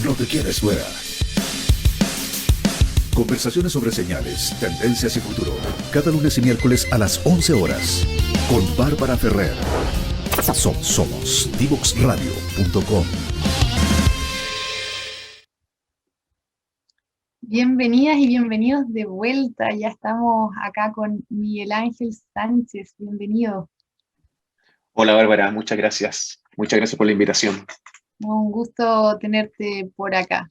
No te quedes fuera. Conversaciones sobre señales, tendencias y futuro. Cada lunes y miércoles a las 11 horas. Con Bárbara Ferrer. Somos divoxradio.com. Bienvenidas y bienvenidos de vuelta. Ya estamos acá con Miguel Ángel Sánchez. Bienvenido. Hola Bárbara, muchas gracias. Muchas gracias por la invitación. Un gusto tenerte por acá.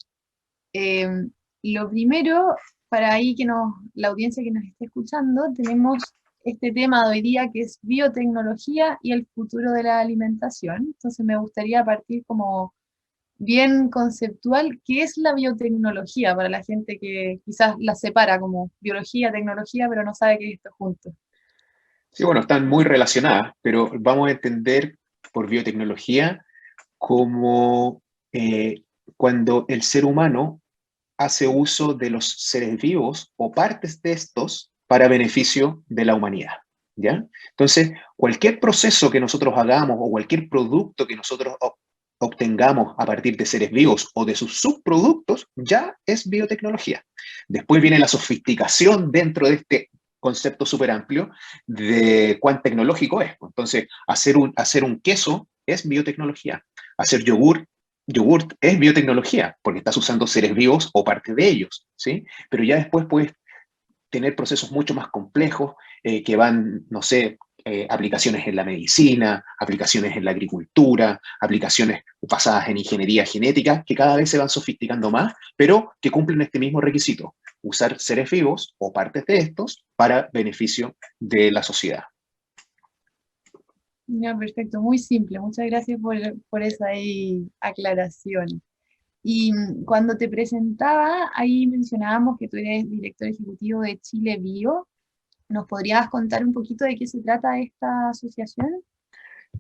Lo primero, para ahí la audiencia que nos esté escuchando, tenemos este tema de hoy día que es biotecnología y el futuro de la alimentación. Entonces me gustaría partir como bien conceptual, ¿qué es la biotecnología para la gente que quizás la separa como biología, tecnología, pero no sabe qué es esto junto? Sí, bueno, están muy relacionadas, pero vamos a entender por biotecnología como cuando el ser humano hace uso de los seres vivos o partes de estos para beneficio de la humanidad, ¿ya? Entonces, cualquier proceso que nosotros hagamos o cualquier producto que nosotros obtengamos a partir de seres vivos o de sus subproductos, ya es biotecnología. Después viene la sofisticación dentro de este concepto súper amplio de cuán tecnológico es. Entonces, hacer un queso es biotecnología. Hacer yogurt es biotecnología, porque estás usando seres vivos o parte de ellos, ¿sí? Pero ya después puedes tener procesos mucho más complejos que van, no sé, aplicaciones en la medicina, aplicaciones en la agricultura, aplicaciones basadas en ingeniería genética, que cada vez se van sofisticando más, pero que cumplen este mismo requisito: usar seres vivos o partes de estos para beneficio de la sociedad. Ya, perfecto, muy simple. Muchas gracias por esa ahí aclaración. Y cuando te presentaba, ahí mencionábamos que tú eres director ejecutivo de Chile Bio. ¿Nos podrías contar un poquito de qué se trata esta asociación?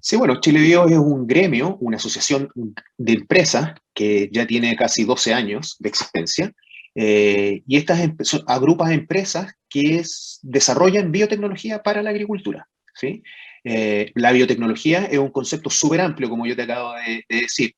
Sí, bueno, Chile Bio es un gremio, una asociación de empresas que ya tiene casi 12 años de existencia, y estas agrupa empresas que desarrollan biotecnología para la agricultura, ¿sí? La biotecnología es un concepto súper amplio, como yo te acabo de decir,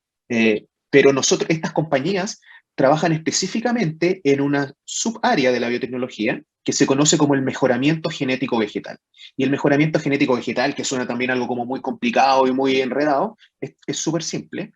pero estas compañías trabajan específicamente en una subárea de la biotecnología que se conoce como el mejoramiento genético vegetal. Y el mejoramiento genético vegetal, que suena también algo como muy complicado y muy enredado, es súper simple.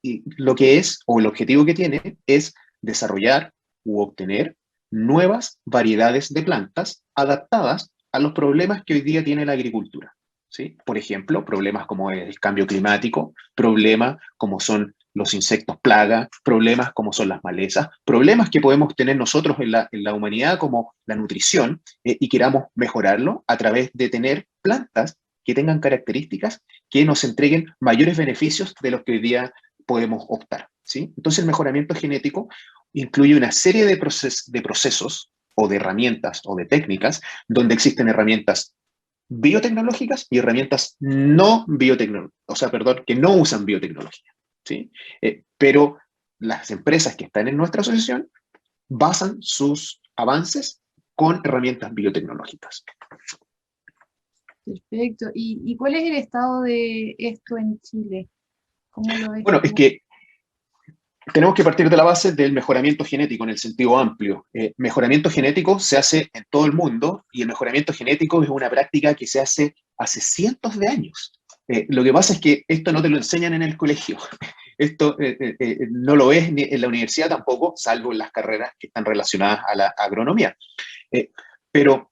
Y lo que es, o el objetivo que tiene, es desarrollar u obtener nuevas variedades de plantas adaptadas a los problemas que hoy día tiene la agricultura, ¿sí? Por ejemplo, problemas como el cambio climático, problemas como son los insectos plaga, problemas como son las malezas, problemas que podemos tener nosotros en la humanidad como la nutrición, y queramos mejorarlo a través de tener plantas que tengan características que nos entreguen mayores beneficios de los que hoy día podemos optar, ¿sí? Entonces el mejoramiento genético incluye una serie de procesos o de herramientas o de técnicas donde existen herramientas biotecnológicas y herramientas no biotecnológicas, o sea, perdón, que no usan biotecnología, ¿sí? Pero las empresas que están en nuestra asociación basan sus avances con herramientas biotecnológicas. Perfecto. ¿Y cuál es el estado de esto en Chile? ¿Cómo lo ves Bueno, es tú? que tenemos que partir de la base del mejoramiento genético en el sentido amplio. Mejoramiento genético se hace en todo el mundo y el mejoramiento genético es una práctica que se hace cientos de años. Lo que pasa es que esto no te lo enseñan en el colegio. Esto no lo ves ni en la universidad tampoco, salvo en las carreras que están relacionadas a la agronomía. Pero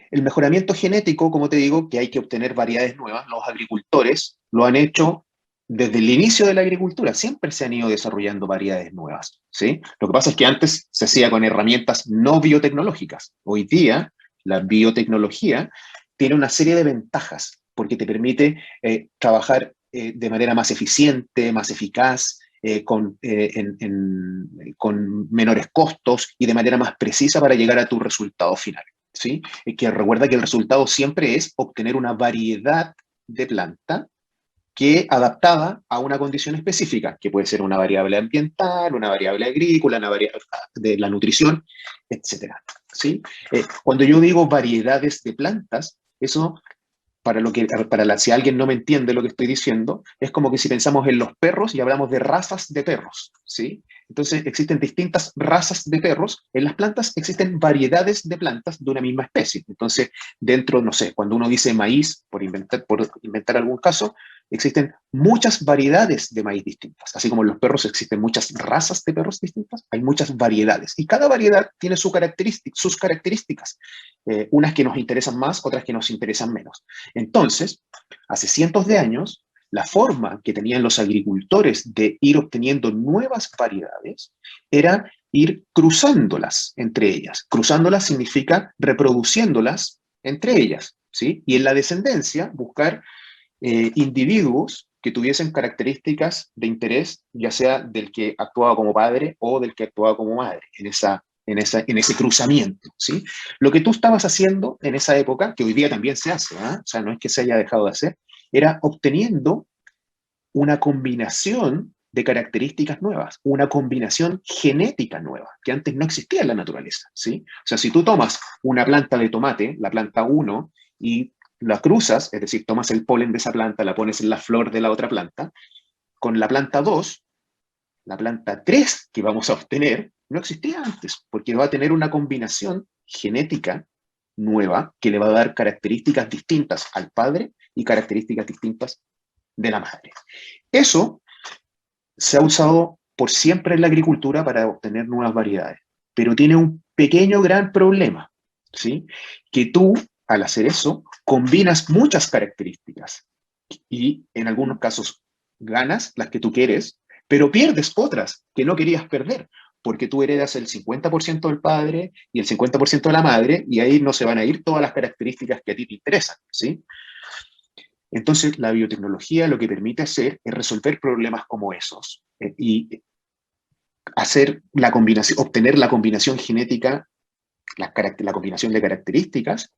el mejoramiento genético, como te digo, que hay que obtener variedades nuevas, los agricultores lo han hecho desde el inicio de la agricultura, siempre se han ido desarrollando variedades nuevas, ¿sí? Lo que pasa es que antes se hacía con herramientas no biotecnológicas. Hoy día, la biotecnología tiene una serie de ventajas, porque te permite trabajar de manera más eficiente, más eficaz, con menores costos y de manera más precisa para llegar a tu resultado final, ¿sí? Que recuerda que el resultado siempre es obtener una variedad de planta que adaptada a una condición específica, que puede ser una variable ambiental, una variable agrícola, una variable de la nutrición, etcétera, ¿sí? Cuando yo digo variedades de plantas, eso si alguien no me entiende lo que estoy diciendo, es como que si pensamos en los perros y hablamos de razas de perros, ¿sí? Entonces existen distintas razas de perros, en las plantas existen variedades de plantas de una misma especie. Entonces, dentro, no sé, cuando uno dice maíz, por inventar algún caso, existen muchas variedades de maíz distintas. Así como en los perros existen muchas razas de perros distintas, hay muchas variedades. Y cada variedad tiene sus características. Unas que nos interesan más, otras que nos interesan menos. Entonces, hace cientos de años, la forma que tenían los agricultores de ir obteniendo nuevas variedades era ir cruzándolas entre ellas. Cruzándolas significa reproduciéndolas entre ellas, ¿sí? Y en la descendencia, buscar individuos que tuviesen características de interés, ya sea del que actuaba como padre o del que actuaba como madre, en ese cruzamiento, ¿sí? Lo que tú estabas haciendo en esa época, que hoy día también se hace, o sea, no es que se haya dejado de hacer, era obteniendo una combinación de características nuevas, una combinación genética nueva, que antes no existía en la naturaleza, ¿sí? O sea, si tú tomas una planta de tomate, la planta 1, y la cruzas, es decir, tomas el polen de esa planta, la pones en la flor de la otra planta, con la planta 2, la planta 3 que vamos a obtener, no existía antes, porque va a tener una combinación genética nueva que le va a dar características distintas al padre y características distintas de la madre. Eso se ha usado por siempre en la agricultura para obtener nuevas variedades, pero tiene un pequeño gran problema, ¿sí? Que tú, al hacer eso, combinas muchas características y en algunos casos ganas las que tú quieres, pero pierdes otras que no querías perder, porque tú heredas el 50% del padre y el 50% de la madre, y ahí no se van a ir todas las características que a ti te interesan, ¿sí? Entonces, la biotecnología lo que permite hacer es resolver problemas como esos y hacer la combinación, obtener la combinación genética, la combinación de características,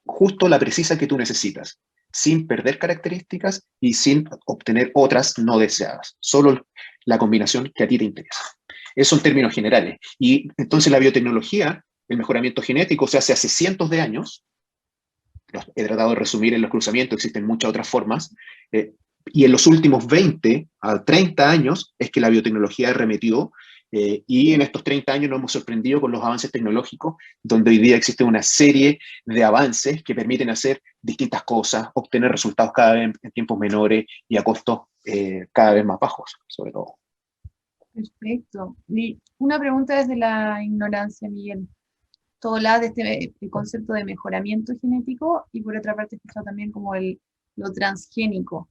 justo la precisa que tú necesitas, sin perder características y sin obtener otras no deseadas, solo la combinación que a ti te interesa. Eso en términos generales. Y entonces la biotecnología, el mejoramiento genético se hace cientos de años. He tratado de resumir en los cruzamientos, existen muchas otras formas, y en los últimos 20 a 30 años es que la biotecnología arremetió, y en estos 30 años nos hemos sorprendido con los avances tecnológicos, donde hoy día existe una serie de avances que permiten hacer distintas cosas, obtener resultados cada vez en tiempos menores y a costos cada vez más bajos, sobre todo. Perfecto. Y una pregunta desde la ignorancia, Miguel. Todo habla de el concepto de mejoramiento genético y por otra parte está también como lo transgénico.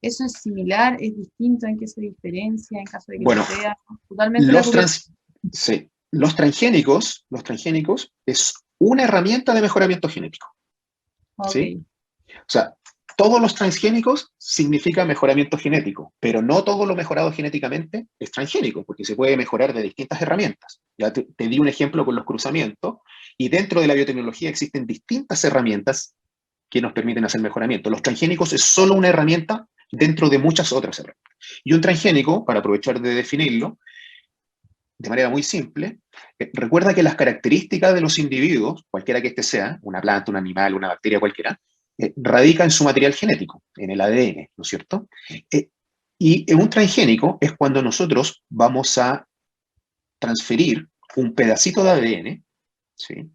¿Eso es similar? ¿Es distinto? ¿En qué se diferencia? En caso de que bueno, sea totalmente los transgénicos es una herramienta de mejoramiento genético. Okay. ¿Sí? O sea, todos los transgénicos significa mejoramiento genético, pero no todo lo mejorado genéticamente es transgénico, porque se puede mejorar de distintas herramientas. Ya te di un ejemplo con los cruzamientos, y dentro de la biotecnología existen distintas herramientas que nos permiten hacer mejoramiento. Los transgénicos es solo una herramienta dentro de muchas otras herramientas. Y un transgénico, para aprovechar de definirlo, de manera muy simple, recuerda que las características de los individuos, cualquiera que este sea, una planta, un animal, una bacteria, cualquiera, radica en su material genético, en el ADN, ¿no es cierto? Y en un transgénico es cuando nosotros vamos a transferir un pedacito de ADN, ¿sí?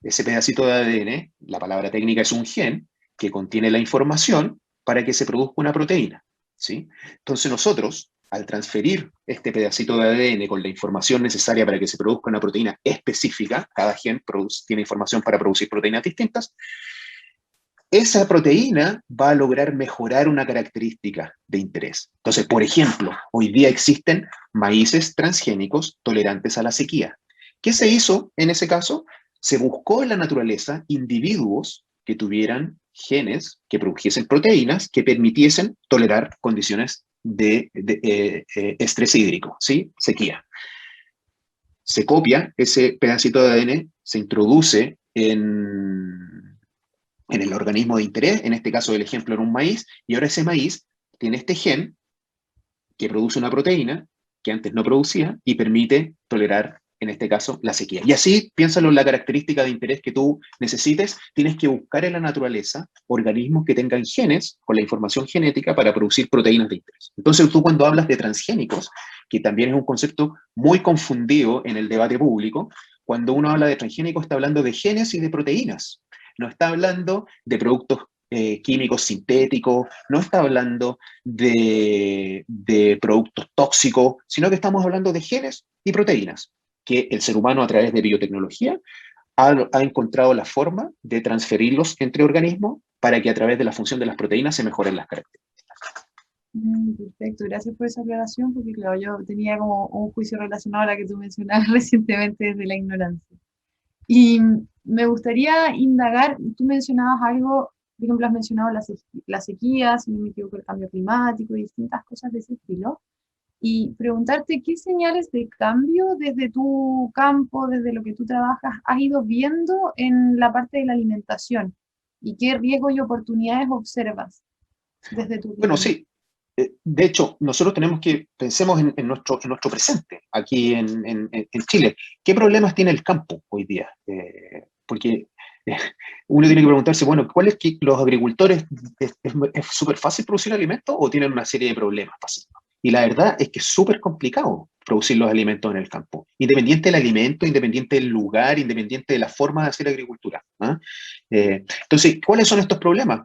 Ese pedacito de ADN, la palabra técnica es un gen, que contiene la información para que se produzca una proteína, ¿sí? Entonces nosotros, al transferir este pedacito de ADN con la información necesaria para que se produzca una proteína específica, cada gen tiene información para producir proteínas distintas, esa proteína va a lograr mejorar una característica de interés. Entonces, por ejemplo, hoy día existen maíces transgénicos tolerantes a la sequía. ¿Qué se hizo en ese caso? Se buscó en la naturaleza individuos que tuvieran genes que produjesen proteínas que permitiesen tolerar condiciones de estrés hídrico, ¿sí? Sequía. Se copia ese pedacito de ADN, se introduce en el organismo de interés, en este caso el ejemplo era un maíz, y ahora ese maíz tiene este gen que produce una proteína que antes no producía y permite tolerar en este caso, la sequía. Y así, piénsalo en la característica de interés que tú necesites, tienes que buscar en la naturaleza organismos que tengan genes con la información genética para producir proteínas de interés. Entonces, tú cuando hablas de transgénicos, que también es un concepto muy confundido en el debate público, cuando uno habla de transgénicos está hablando de genes y de proteínas, no está hablando de productos químicos sintéticos, no está hablando de productos tóxicos, sino que estamos hablando de genes y proteínas, que el ser humano a través de biotecnología ha encontrado la forma de transferirlos entre organismos para que a través de la función de las proteínas se mejoren las características. Perfecto, gracias por esa aclaración, porque claro, yo tenía como un juicio relacionado a la que tú mencionabas recientemente desde la ignorancia. Y me gustaría indagar, tú mencionabas algo, por ejemplo, has mencionado la sequía, si no me equivoco, el cambio climático y distintas cosas de ese estilo, y preguntarte qué señales de cambio desde tu campo, desde lo que tú trabajas, has ido viendo en la parte de la alimentación, y qué riesgos y oportunidades observas desde tu Bueno, visión. sí. De hecho, nosotros tenemos que, pensemos en nuestro presente, aquí en Chile. ¿Qué problemas tiene el campo hoy día? Porque uno tiene que preguntarse, bueno, ¿cuál es que los agricultores, es súper fácil producir alimentos o tienen una serie de problemas para hacerlo? Y la verdad es que es súper complicado producir los alimentos en el campo, independiente del alimento, independiente del lugar, independiente de la forma de hacer agricultura. ¿Ah? Entonces, ¿cuáles son estos problemas?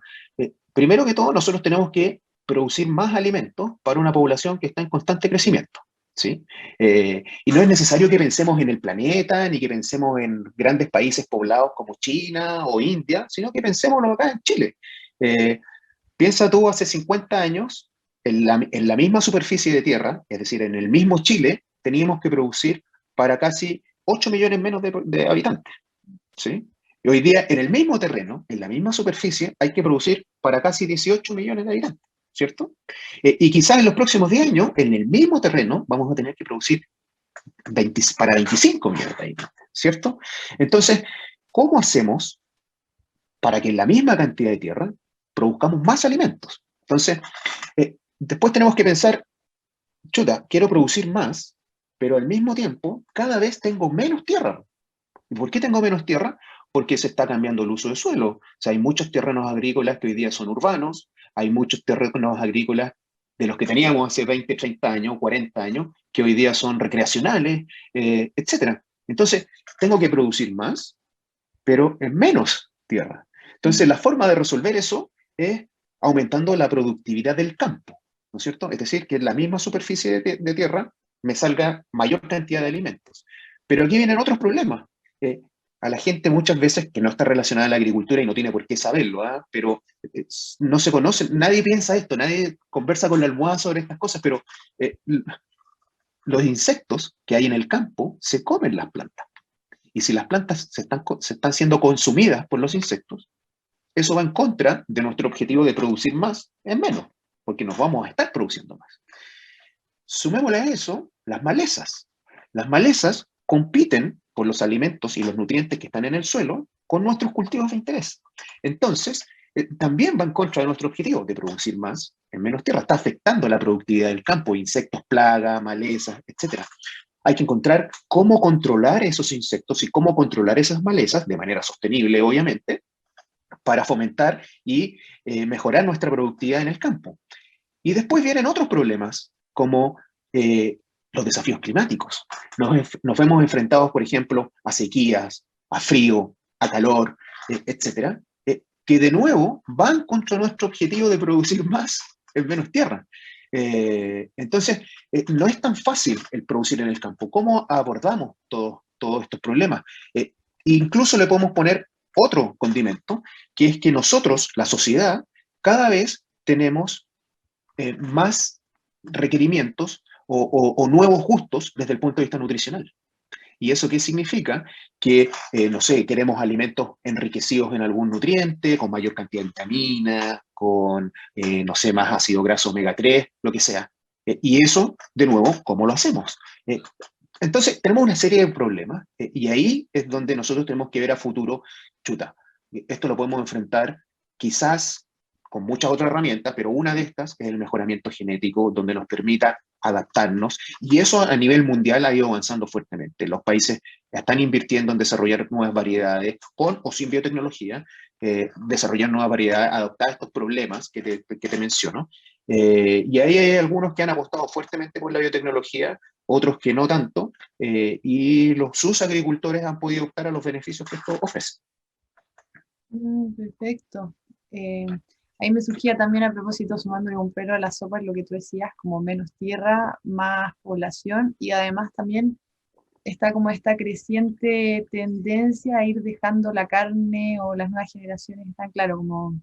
Primero que todo, nosotros tenemos que producir más alimentos para una población que está en constante crecimiento. ¿Sí? Y no es necesario que pensemos en el planeta, ni que pensemos en grandes países poblados como China o India, sino que pensemos acá en Chile. Piensa tú hace 50 años, en la misma superficie de tierra, es decir, en el mismo Chile, teníamos que producir para casi 8 millones menos de habitantes. ¿Sí? Y hoy día, en el mismo terreno, en la misma superficie, hay que producir para casi 18 millones de habitantes. ¿Cierto? Y quizás en los próximos 10 años, en el mismo terreno, vamos a tener que producir para 25 millones de habitantes, ¿cierto? Entonces, ¿cómo hacemos para que en la misma cantidad de tierra produzcamos más alimentos? Entonces, después tenemos que pensar, chuta, quiero producir más, pero al mismo tiempo, cada vez tengo menos tierra. ¿Y por qué tengo menos tierra? Porque se está cambiando el uso de suelo. O sea, hay muchos terrenos agrícolas que hoy día son urbanos, hay muchos terrenos agrícolas de los que teníamos hace 20, 30 años, 40 años, que hoy día son recreacionales, etc. Entonces, tengo que producir más, pero en menos tierra. Entonces, la forma de resolver eso es aumentando la productividad del campo, ¿no es cierto? Es decir, que en la misma superficie de tierra me salga mayor cantidad de alimentos. Pero aquí vienen otros problemas. A la gente muchas veces que no está relacionada a la agricultura y no tiene por qué saberlo, pero no se conoce, nadie piensa esto, nadie conversa con la almohada sobre estas cosas, pero los insectos que hay en el campo se comen las plantas. Y si las plantas se están siendo consumidas por los insectos, eso va en contra de nuestro objetivo de producir más en menos, porque nos vamos a estar produciendo más. Sumémosle a eso las malezas. Las malezas compiten por los alimentos y los nutrientes que están en el suelo con nuestros cultivos de interés. Entonces, también va en contra de nuestro objetivo de producir más en menos tierra. Está afectando la productividad del campo, insectos, plagas, malezas, etc. Hay que encontrar cómo controlar esos insectos y cómo controlar esas malezas de manera sostenible, obviamente, para fomentar y mejorar nuestra productividad en el campo. Y después vienen otros problemas, como los desafíos climáticos. Nos vemos enfrentados, por ejemplo, a sequías, a frío, a calor, etcétera, que de nuevo van contra nuestro objetivo de producir más en menos tierra. Entonces, no es tan fácil el producir en el campo. ¿Cómo abordamos todos estos problemas? Incluso le podemos poner otro condimento, que es que nosotros, la sociedad, cada vez tenemos más requerimientos o nuevos gustos desde el punto de vista nutricional. ¿Y eso qué significa? Que, no sé, queremos alimentos enriquecidos en algún nutriente, con mayor cantidad de vitaminas, con, no sé, más ácido graso omega 3, lo que sea. Y eso, de nuevo, ¿cómo lo hacemos? Entonces, tenemos una serie de problemas, y ahí es donde nosotros tenemos que ver a futuro, chuta, esto lo podemos enfrentar quizás con muchas otras herramientas, pero una de estas es el mejoramiento genético, donde nos permita adaptarnos, y eso a nivel mundial ha ido avanzando fuertemente. Los países están invirtiendo en desarrollar nuevas variedades, con o sin biotecnología, desarrollar nuevas variedades, adaptar estos problemas que te menciono. Y ahí hay algunos que han apostado fuertemente por la biotecnología, otros que no tanto, y sus agricultores han podido optar a los beneficios que esto ofrece. Perfecto. Ahí me surgía también, a propósito, sumándole un pelo a la sopa, lo que tú decías, como menos tierra, más población, y además también está como esta creciente tendencia a ir dejando la carne, o las nuevas generaciones están, claro, como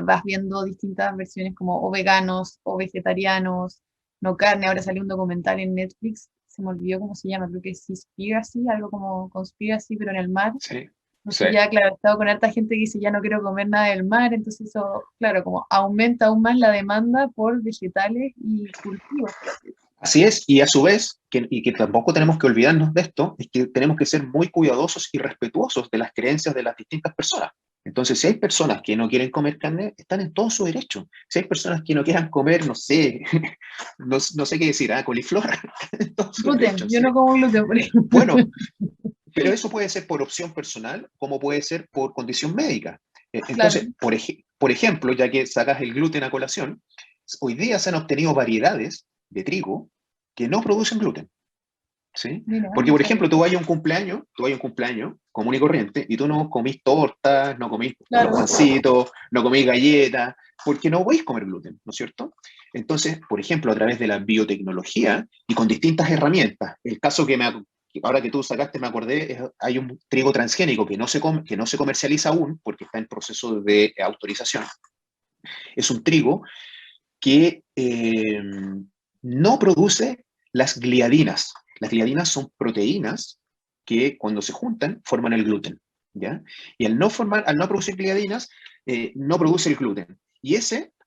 vas viendo distintas versiones como o veganos o vegetarianos, no carne. Ahora salió un documental en Netflix, se me olvidó cómo se llama, creo que es Seaspiracy, algo como Conspiracy, pero en el mar. Sí, Entonces sí. ya, claro, he estado con harta gente que dice ya no quiero comer nada del mar, entonces eso, claro, como aumenta aún más la demanda por vegetales y cultivos, por así decirlo. Así es, y a su vez, y que tampoco tenemos que olvidarnos de esto, es que tenemos que ser muy cuidadosos y respetuosos de las creencias de las distintas personas. Entonces, si hay personas que no quieren comer carne, están en todo su derecho. Si hay personas que no quieran comer, no sé, no sé qué decir, coliflor, en todo su Gluten, derecho, yo ¿sí? no como gluten, por ejemplo. Bueno, pero eso puede ser por opción personal, como puede ser por condición médica. Claro. Entonces, por ejemplo, ya que sacas el gluten a colación, hoy día se han obtenido variedades de trigo que no producen gluten, ¿sí? Mira, Porque, no por sabía. ejemplo, tú vas a un cumpleaños común y corriente, y tú no comís tortas, no comís los Claro. pancitos, no comís galletas, porque no podéis comer gluten, ¿no es cierto? Entonces, por ejemplo, a través de la biotecnología y con distintas herramientas, el caso ahora que tú sacaste, me acordé, hay un trigo transgénico que no se comercializa aún, porque está en proceso de autorización. Es un trigo que no produce las gliadinas. Las gliadinas son proteínas que cuando se juntan forman el gluten, ¿ya? Y al no producir gliadinas, no produce el gluten. Y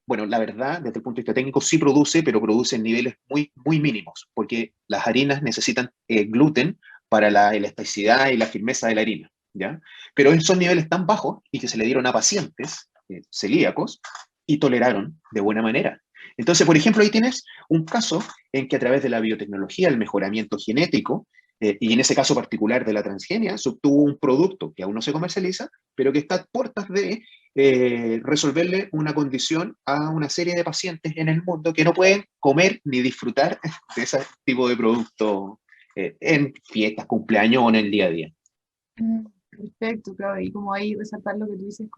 bueno, la verdad, desde el punto de vista técnico, sí produce, pero produce en niveles muy, muy mínimos, porque las harinas necesitan gluten para la elasticidad y la firmeza de la harina, ¿ya? Pero son niveles tan bajos y que se le dieron a pacientes celíacos y toleraron de buena manera. Entonces, por ejemplo, ahí tienes un caso en que a través de la biotecnología, el mejoramiento genético, y en ese caso particular de la transgenia, se obtuvo un producto que aún no se comercializa, pero que está a puertas de resolverle una condición a una serie de pacientes en el mundo que no pueden comer ni disfrutar de ese tipo de producto en fiestas, cumpleaños o en el día a día. Perfecto, claro. Y como ahí resaltar lo que tú dices,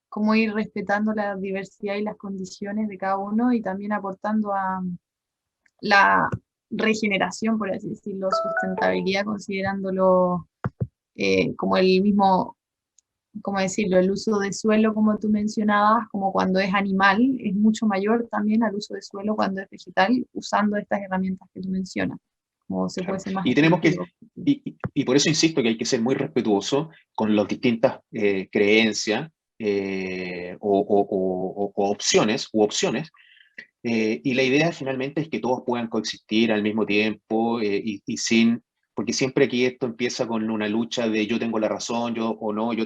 como ir respetando la diversidad y las condiciones de cada uno, y también aportando a la regeneración, por así decirlo, sustentabilidad, considerándolo como el mismo, como decirlo, el uso de suelo, como tú mencionabas, como cuando es animal, es mucho mayor también al uso de suelo cuando es vegetal, usando estas herramientas que tú mencionas, como se puede Claro. ser más Y tenemos que, efectivo. y por eso insisto que hay que ser muy respetuoso con las distintas creencias o opciones, y la idea finalmente es que todos puedan coexistir al mismo tiempo porque siempre aquí esto empieza con una lucha de yo tengo la razón, yo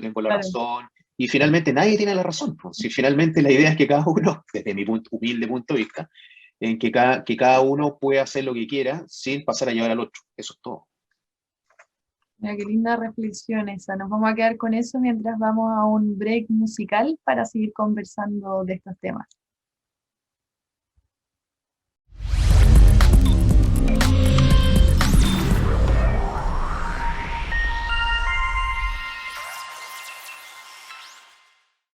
tengo la Claro. razón, y finalmente nadie tiene la razón. Pues. Si finalmente la idea es que cada uno, desde mi humilde punto de vista, en que cada uno puede hacer lo que quiera sin pasar a llevar al otro. Eso es todo. Mira, qué linda reflexión esa. Nos vamos a quedar con eso mientras vamos a un break musical para seguir conversando de estos temas.